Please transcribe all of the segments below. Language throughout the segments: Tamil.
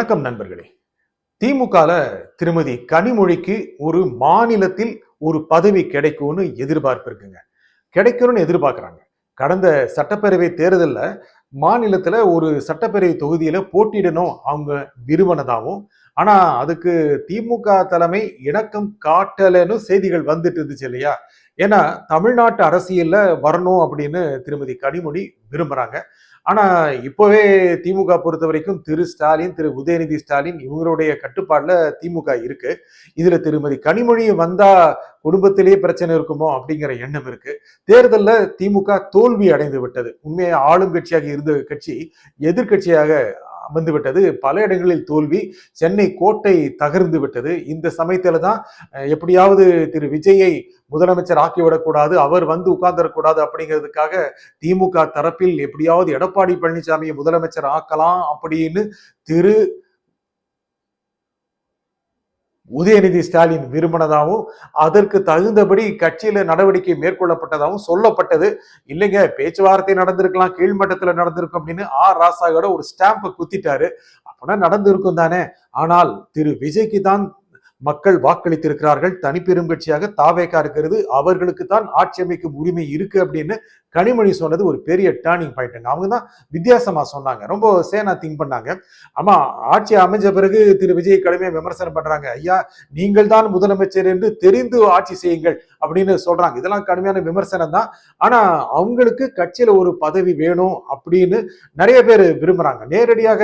வணக்கம் நண்பர்களே. திமுகல திருமதி கனிமொழிக்கு ஒரு மாநிலத்தில் ஒரு பதவி கிடைக்கும்னு எதிர்பார்ப்பு இருக்குங்க. கிடைக்கும்னு எதிர்பார்க்கறாங்க. கடந்த சட்டப்பேரவை தேர்தல்ல மாநிலத்துல ஒரு சட்டப்பேரவை தொகுதியில போட்டியிடணும் அவங்க விரும்பினதாவும், ஆனா அதுக்கு திமுக தலைமை இணக்கம் காட்டலன்னு செய்திகள் வந்துட்டு இருந்துச்சு இல்லையா? ஏன்னா தமிழ்நாட்டு அரசியல்ல வரணும் அப்படின்னு திருமதி கனிமொழி விரும்புறாங்க. ஆனா இப்பவே திமுக பொறுத்த வரைக்கும் திரு ஸ்டாலின், திரு உதயநிதி ஸ்டாலின் இவங்களுடைய கட்டுப்பாடுல திமுக இருக்கு. இதுல திருமதி கனிமொழி வந்தா குடும்பத்திலேயே பிரச்சனை இருக்குமோ அப்படிங்கிற எண்ணம் இருக்கு. தேர்தல்ல திமுக தோல்வி அடைந்து விட்டது. உண்மையா ஆளும் கட்சியாக இருந்த கட்சி எதிர்க்கட்சியாக அமர்ந்து விட்டது. பல இடங்களில் தோல்வி. சென்னை கோட்டை தகர்ந்து விட்டது. இந்த சமயத்துல தான் எப்படியாவது திரு விஜயை முதலமைச்சர் ஆக்கிவிடக்கூடாது, அவர் வந்து உட்கார்ந்துடக்கூடாது அப்படிங்கிறதுக்காக திமுக தரப்பில் எப்படியாவது எடப்பாடி பழனிசாமியை முதலமைச்சர் ஆக்கலாம் அப்படின்னு திரு உதயநிதி ஸ்டாலின் விரும்பினதாகவும் அதற்கு தகுந்தபடி கட்சியில நடவடிக்கை மேற்கொள்ளப்பட்டதாகவும் சொல்லப்பட்டது. இல்லைங்க, பேச்சுவார்த்தை நடந்திருக்கலாம், கீழ்மட்டத்துல நடந்திருக்கும் அப்படின்னு ராசாவோட ஒரு ஸ்டாம்பை குத்திட்டாரு. அப்பனா நடந்திருக்கும் தானே. ஆனால் திரு விஜய்க்கு தான் மக்கள் வாக்களித்திருக்கிறார்கள். தனிப்பெரும் கட்சியாக தாவேகா இருக்கிறது, அவர்களுக்கு தான் ஆட்சி அமைக்கும் உரிமை இருக்கு அப்படின்னு கனிமொழி சொன்னது ஒரு பெரிய டேர்னிங் பாயிண்ட்ங்க. அவங்க தான் வித்தியாசமா சொன்னாங்க, ரொம்ப சேனா திங்க் பண்ணாங்க. ஆமா, ஆட்சி அமைஞ்ச பிறகு திரு விஜய் கடுமையா விமர்சனம் பண்றாங்க. ஐயா, நீங்கள் தான் முதலமைச்சர் என்று தெரிந்து ஆட்சி செய்யுங்கள் அப்படின்னு சொல்றாங்க. இதெல்லாம் கடுமையான விமர்சனம் தான். ஆனா அவங்களுக்கு கட்சியில ஒரு பதவி வேணும் அப்படின்னு நிறைய பேர் விரும்புறாங்க. நேரடியாக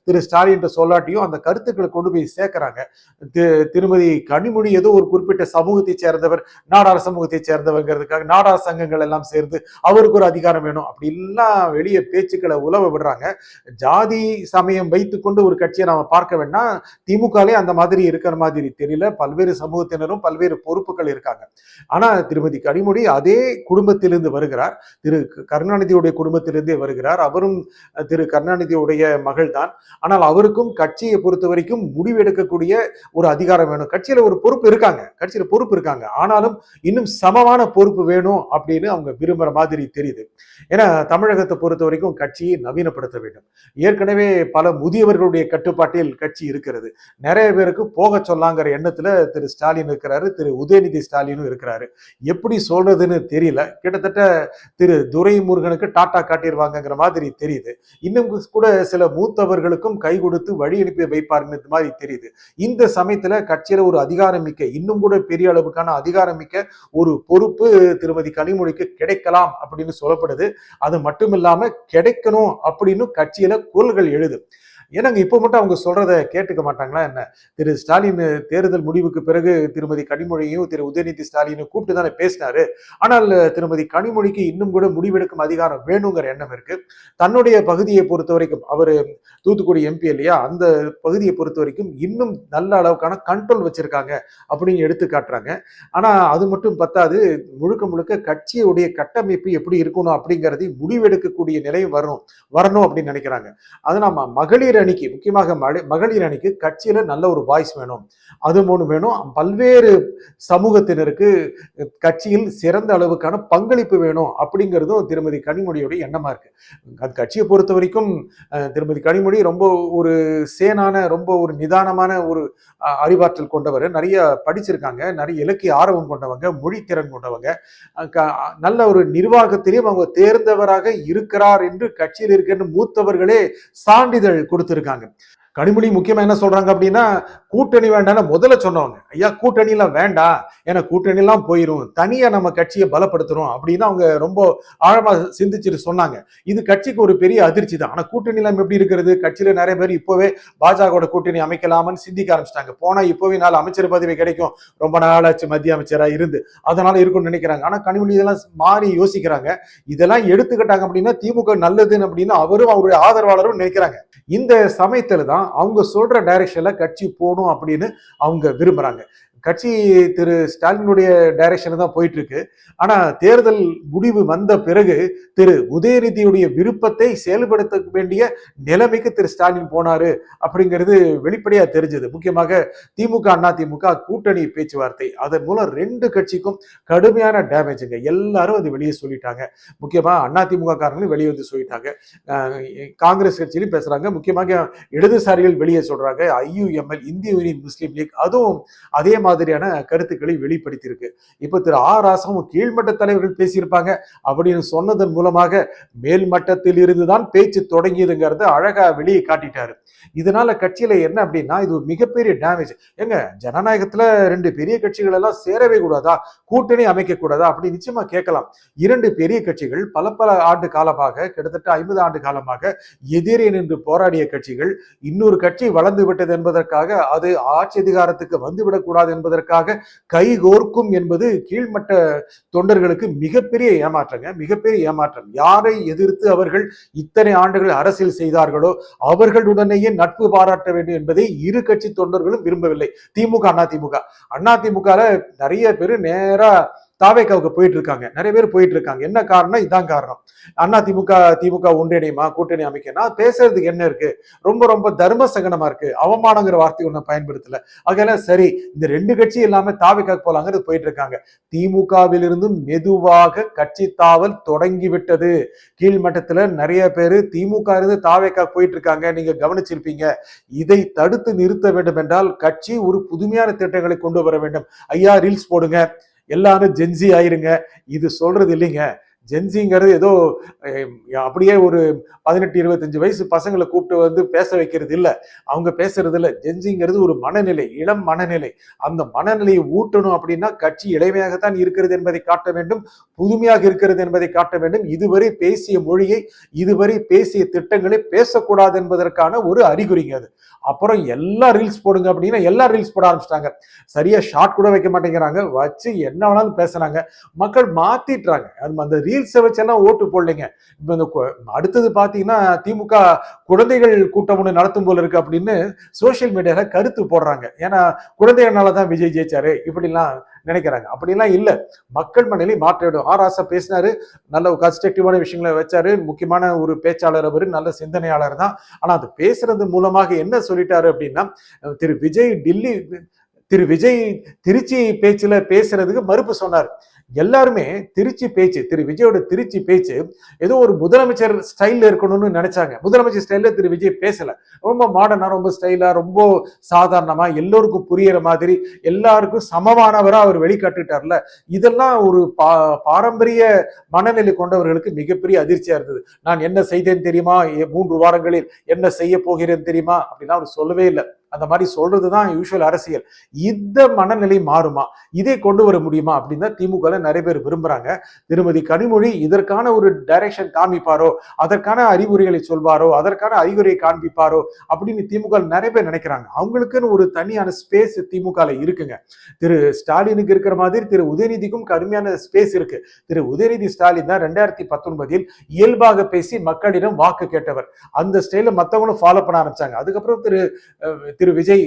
திரு ஸ்டாலின் சொல்லாட்டியும் அந்த கருத்துக்களை கொண்டு போய் சேர்க்கிறாங்க. திருமதி கனிமொழி ஏதோ ஒரு குறிப்பிட்ட சமூகத்தை சேர்ந்தவர், நாடார் சமூகத்தை சேர்ந்தவங்கிறதுக்காக நாடார் சங்கங்கள் எல்லாம் சேர்ந்து அவருக்கு ஒரு அதிகாரம் வேணும் அப்படி எல்லாம் வெளியே பேச்சுக்களை உலவ விடுறாங்க. ஜாதி சமயம் வைத்துக்கொண்டு ஒரு கட்சியை நாம பார்க்க வேணா, திமுகலே அந்த மாதிரி இருக்கிற மாதிரி தெரியல. பல்வேறு சமூகத்தினரும் பல்வேறு பொறுப்புகள் இருக்காங்க. ஆனா திருமதி கனிமொழி அதே குடும்பத்திலிருந்து வருகிறார். திரு கருணாநிதியுடைய குடும்பத்திலிருந்தே வருகிறார். அவரும் திரு கருணாநிதியுடைய மகள் தான். ஆனால் அவருக்கும் கட்சியை பொறுத்த வரைக்கும் முடிவெடுக்கக்கூடிய ஒரு அதிகாரம் வேணும். கட்சியில ஒரு பொறுப்பு இருக்காங்க, கட்சியில பொறுப்பு இருக்காங்க. ஆனாலும் இன்னும் சமமான பொறுப்பு வேணும் அப்படின்னு அவங்க விரும்புற மாதிரி தெரியுது. ஏன்னா தமிழகத்தை பொறுத்த வரைக்கும் கட்சியை நவீனப்படுத்த வேண்டும். ஏற்கனவே பல முதியவர்களுடைய கட்டுப்பாட்டில் கட்சி இருக்கிறது. நிறைய பேருக்கு போக சொல்லாங்கிற எண்ணத்துல திரு ஸ்டாலின் இருக்கிறாரு, திரு உதயநிதி ஸ்டாலினும் இருக்கிறாரு. எப்படி சொல்றதுன்னு தெரியல. கிட்டத்தட்ட திரு துரைமுருகனுக்கு டாட்டா காட்டிடுவாங்கிற மாதிரி தெரியுது. இன்னும் கூட சில மூத்தவர்களுக்கும் கை கொடுத்து வழி அனுப்பி வைப்பாருன்னு மாதிரி தெரியுது. இந்த சமயத்துல கட்சியில ஒரு அதிகாரம் மிக்க, இன்னும் கூட பெரிய அளவுக்கான அதிகாரம் மிக்க ஒரு பொறுப்பு திருமதி கனிமொழிக்கு கிடைக்கலாம் அப்படின்னு சொல்லப்படுது. அது மட்டும் இல்லாம கிடைக்கணும் அப்படின்னு கட்சியில குரல்கள் எழுது. ஏன்னாங்க இப்ப மட்டும் அவங்க சொல்றதை கேட்டுக்க மாட்டாங்களா என்ன? திரு ஸ்டாலின் தேர்தல் முடிவுக்கு பிறகு திருமதி கனிமொழியும் திரு உதயநிதி ஸ்டாலினும் கூப்பிட்டு தானே பேசினாரு. ஆனால் திருமதி கனிமொழிக்கு இன்னும் கூட முடிவெடுக்கும் அதிகாரம் வேணுங்கிற எண்ணம் இருக்கு. தன்னுடைய பகுதியை பொறுத்த வரைக்கும், அவரு தூத்துக்குடி எம்பி இல்லையா, அந்த பகுதியை பொறுத்த வரைக்கும் இன்னும் நல்ல அளவுக்கான கண்ட்ரோல் வச்சிருக்காங்க அப்படின்னு எடுத்து காட்டுறாங்க. ஆனா அது மட்டும் பத்தாது, முழுக்க முழுக்க கட்சியுடைய கட்டமைப்பு எப்படி இருக்கணும் அப்படிங்கிறதை முடிவெடுக்கக்கூடிய நிலை வரணும் அப்படின்னு நினைக்கிறாங்க. அது நம்ம மகளிர் அணிக்கு, முக்கியமாக மகளிர் அணிக்கு கட்சியில நல்ல ஒரு வாய்ஸ் வேணும், அது ஒன்று வேணும். பல்வேறு சமூகத்தினருக்கு கட்சியில் சிறந்த அளவுக்கான பங்களிப்பு வேணும் அப்படிங்கிறதும் திருமதி கனிமொழியுடைய எண்ணமா இருக்கு. அது கட்சியை பொறுத்த வரைக்கும் திருமதி கனிமொழி ரொம்ப ஒரு சேனான, ரொம்ப ஒரு நிதானமான ஒரு அறிவாற்றல் கொண்டவர். நிறைய படிச்சிருக்காங்க, நிறைய இலக்கிய ஆர்வம் கொண்டவங்க, மொழி திறன் கொண்டவங்க, நல்ல ஒரு நிர்வாகத்திலையும் அவங்க தேர்ந்தவராக இருக்கிறார் என்று கட்சியில் இருக்கின்ற மூத்தவர்களே சான்றிதழ் கொடுத்திருக்காங்க. கனிமொழி முக்கியமா என்ன சொல்றாங்க அப்படின்னா, கூட்டணி வேண்டாம்னு முதல்ல சொன்னவங்க. ஐயா, கூட்டணி எல்லாம் வேண்டாம், ஏன்னா கூட்டணி எல்லாம் போயிரும், தனியா நம்ம கட்சியை பலப்படுத்துறோம் அப்படின்னு அவங்க ரொம்ப ஆழமா சிந்திச்சுட்டு சொன்னாங்க. இது கட்சிக்கு ஒரு பெரிய அதிர்ச்சி தான். ஆனா கூட்டணி எல்லாம் எப்படி இருக்கிறது? கட்சியில நிறைய பேர் இப்பவே பாஜக கூட்டணி அமைக்கலாம்னு சிந்திக்க ஆரம்பிச்சிட்டாங்க. போனா இப்பவே 4 அமைச்சர் பதவி கிடைக்கும், ரொம்ப நாளாச்சு மத்திய அமைச்சரா இருந்து, அதனால இருக்கும்னு நினைக்கிறாங்க. ஆனா கனிமொழி இதெல்லாம் மாறி யோசிக்கிறாங்க. இதெல்லாம் எடுத்துக்கிட்டாங்க அப்படின்னா திமுக நல்லதுன்னு அப்படின்னு அவரும் அவருடைய ஆதரவாளரும் நினைக்கிறாங்க. இந்த சமயத்துல தான் அவங்க சொல்ற டைரக்ஷன்ல கட்சி போகணும் அப்படின்னு அவங்க விரும்புறாங்க. கட்சி திரு ஸ்டாலினுடைய டைரக்ஷன் தான் போயிட்டு இருக்கு. ஆனா தேர்தல் முடிவு வந்த பிறகு திரு உதயநிதியுடைய விருப்பத்தை செயல்படுத்த வேண்டிய நிலைமைக்கு திரு ஸ்டாலின் போனாரு அப்படிங்கிறது வெளிப்படையா தெரிஞ்சது. முக்கியமாக திமுக அதிமுக கூட்டணி பேச்சுவார்த்தை அதன் மூலம் ரெண்டு கட்சிக்கும் கடுமையான டேமேஜுங்க. எல்லாரும் அது வெளியே சொல்லிட்டாங்க. முக்கியமா அதிமுக காரங்களும் வெளியே வந்து சொல்லிட்டாங்க. காங்கிரஸ் கட்சியிலும் பேசுறாங்க. முக்கியமாக இடதுசாரிகள் வெளியே சொல்றாங்க. IUML இந்திய யூனியன் முஸ்லீம் லீக் அதுவும் அதே மாதிரியான கருத்துக்களை வெளிப்படுத்தியிருக்கு. இப்ப திரு ராசாவும் கீழ்மட்ட தலைவர்கள் பேசியிருப்பாங்க அப்படின்னு சொன்னதன் மூலமாக மேல்மட்டத்தில் இருந்துதான் பேச்சு தொடங்கியதுங்கிறத அழகா வெளியே காட்டிட்டாரு. இதனால கட்சியில என்ன அப்படின்னா இது ஒரு மிகப்பெரிய டேமேஜ். எங்க ஜனநாயகத்துல ரெண்டு பெரிய கட்சிகள் எல்லாம் சேரவே கூடாதா, கூட்டணி அமைக்க கூடாதா அப்படி நிச்சயமா கேட்கலாம். இரண்டு பெரிய கட்சிகள் பல ஆண்டு காலமாக கிட்டத்தட்ட 50 ஆண்டு காலமாக எதிரே நின்று போராடிய கட்சிகள் இன்னொரு கட்சி வளர்ந்து விட்டது என்பதற்காக அது ஆட்சி அதிகாரத்துக்கு வந்துவிடக்கூடாது என்பதற்காக கைகோர்க்கும் என்பது கீழ்மட்ட தொண்டர்களுக்கு மிகப்பெரிய ஏமாற்றங்க, மிகப்பெரிய ஏமாற்றம். யாரை எதிர்த்து அவர்கள் இத்தனை ஆண்டுகள் அரசியல் செய்தார்களோ அவர்களுடனேயே நட்பு பாராட்ட வேண்டும் என்பதை இரு கட்சி தொண்டர்களும் விரும்பவில்லை. திமுக அதிமுக நிறைய பேர் நேரா தாவேக்காவுக்கு போயிட்டு இருக்காங்க. நிறைய பேர் போயிட்டு இருக்காங்க. என்ன காரணம்? இதான் காரணம். திமுக ஒன்றிணையுமா, கூட்டணி அமைக்கணும் பேசுறதுக்கு என்ன இருக்கு? ரொம்ப தர்ம சகனமா இருக்கு. அவமானங்கிற வார்த்தை ஒண்ணு பயன்படுத்தல. அதெல்லாம் சரி, இந்த ரெண்டு கட்சி இல்லாம தாவேக்காக்கு போலாங்கிறது போயிட்டு இருக்காங்க. திமுகவிலிருந்தும் மெதுவாக கட்சி தாவல் தொடங்கி விட்டது. கீழ்மட்டத்துல நிறைய பேரு திமுக இருந்து தாவேக்கா போயிட்டு இருக்காங்க. நீங்க கவனிச்சிருப்பீங்க. இதை தடுத்து நிறுத்த வேண்டும் என்றால் கட்சி ஒரு புதுமையான திட்டங்களை கொண்டு வர வேண்டும். ஐயா ரீல்ஸ் போடுங்க, எல்லாரும் ஜென்சி ஆயிருங்க. இது சொல்றது இல்லைங்க. ஜென்சிங்கிறது ஏதோ அப்படியே ஒரு 18-25 வயசு பசங்களை கூப்பிட்டு வந்து பேச வைக்கிறது இல்ல. அவங்க பேசுறது இல்ல. ஜென்சிங்கிறது ஒரு மனநிலை, இளம் மனநிலை. அந்த மனநிலையை ஊட்டணும் அப்படின்னா கட்சி இளமையாகத்தான் இருக்கிறது என்பதை காட்ட வேண்டும், புதுமையாக இருக்கிறது என்பதை காட்ட வேண்டும். இதுவரை பேசிய மொழியை, இதுவரை பேசிய திட்டங்களை பேசக்கூடாது என்பதற்கான ஒரு அறிகுறிங்க அது. அப்புறம் எல்லா ரீல்ஸ் போடுங்க அப்படின்னா எல்லா ரீல்ஸ் போட ஆரம்பிச்சிட்டாங்க. சரியா ஷார்ட் கூட வைக்க மாட்டேங்கிறாங்க. வச்சு என்ன வேணாலும் பேசுறாங்க. மக்கள் மாத்திட்டாங்க. அந்த ரீல்ஸை வச்செல்லாம் ஓட்டு போடலைங்க. இப்ப இந்த அடுத்தது பாத்தீங்கன்னா திமுக குழந்தைகள் கூட்டம் ஒண்ணு நடத்தும் போல இருக்கு அப்படின்னு சோசியல் மீடியால கருத்து போடுறாங்க. ஏன்னா குழந்தைகள்னாலதான் விஜய் ஜெயிச்சாரு இப்படிலாம் நினைக்கிறாங்க. அப்படிலாம் இல்ல. மக்கள் மனநிலை மாற்றிடும். ராசா பேசினாரு, நல்ல கன்ஸ்ட்ரக்டிவான விஷயங்களை வச்சாரு. முக்கியமான ஒரு பேச்சாளர், அவரு நல்ல சிந்தனையாளர் தான். ஆனா அது பேசுறது மூலமாக என்ன சொல்லிட்டாரு அப்படின்னா, திரு விஜய் திருச்சி பேச்சுல பேசுறதுக்கு மறுப்பு சொன்னார். எல்லாருமே திருச்சி பேச்சு, திரு விஜயோட திருச்சி பேச்சு ஏதோ ஒரு முதலமைச்சர் ஸ்டைல்ல இருக்கணும்னு நினைச்சாங்க. முதலமைச்சர் ஸ்டைல்ல திரு விஜய் பேசல. ரொம்ப மாடர்னா, ரொம்ப ஸ்டைலா, ரொம்ப சாதாரணமா, எல்லோருக்கும் புரியுற மாதிரி, எல்லாருக்கும் சமமானவரா அவர் வெளிக்காட்டுட்டார்ல. இதெல்லாம் ஒரு பாரம்பரிய மனநிலை கொண்டவர்களுக்கு மிகப்பெரிய அதிர்ச்சியா இருந்தது. நான் என்ன செய்தேன் தெரியுமா, 3 வாரங்களில் என்ன செய்ய போகிறேன் தெரியுமா அப்படின்னா அவர் சொல்லவே இல்லை. அந்த மாதிரி சொல்றதுதான் யூசுவல் அரசியல். இந்த மனநிலை மாறுமா, இதை கொண்டு வர முடியுமா அப்படின்னு திமுக நிறைய பேர் விரும்புறாங்க. திருமதி கனிமொழி இதற்கான ஒரு டைரக்ஷன் காமிப்பாரோ, அதற்கான அறிவுரைகளை சொல்வாரோ, அதற்கான அறிகுறியை காண்பிப்பாரோ அப்படின்னு திமுக நிறைய பேர் நினைக்கிறாங்க. அவங்களுக்குன்னு ஒரு தனியான ஸ்பேஸ் திமுக இருக்குங்க. திரு ஸ்டாலினுக்கு இருக்கிற மாதிரி திரு உதயநிதிக்கும் கடுமையான ஸ்பேஸ் இருக்கு. திரு உதயநிதி ஸ்டாலின் தான் 2019 இயல்பாக பேசி மக்களிடம் வாக்கு கேட்டவர். அந்த ஸ்டைல மத்தவங்களும் ஃபாலோ பண்ண ஆரம்பிச்சாங்க. அதுக்கப்புறம் திரு விஜய்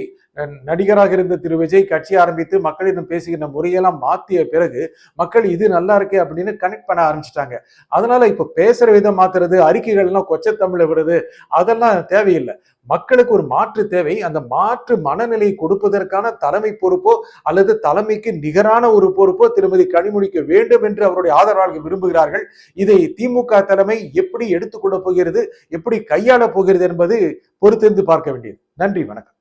நடிகராக இருந்த திரு விஜய் கட்சி ஆரம்பித்து மக்களிடம் பேசுகின்ற முறையெல்லாம் மாத்திய பிறகு மக்கள் இது நல்லா இருக்கே அப்படின்னு கனெக்ட் பண்ண ஆரம்பிச்சிட்டாங்க. அதனால இப்ப பேசுற விதம் மாத்துறது, அறிக்கைகள் எல்லாம் கொச்சை தமிழ் விடுறது, அதெல்லாம் தேவையில்லை. மக்களுக்கு ஒரு மாற்று தேவை. அந்த மாற்று மனநிலையை கொடுப்பதற்கான தலைமை பொறுப்போ அல்லது தலைமைக்கு நிகரான ஒரு பொறுப்போ திருமதி கனிமொழிக்கு வேண்டும் என்று அவருடைய ஆதரவாளர்கள் விரும்புகிறார்கள். இதை திமுக தலைமை எப்படி எடுத்துக்கொள்ள போகிறது, எப்படி கையாள போகிறது என்பது பொறுத்திருந்து பார்க்க வேண்டியது. நன்றி, வணக்கம்.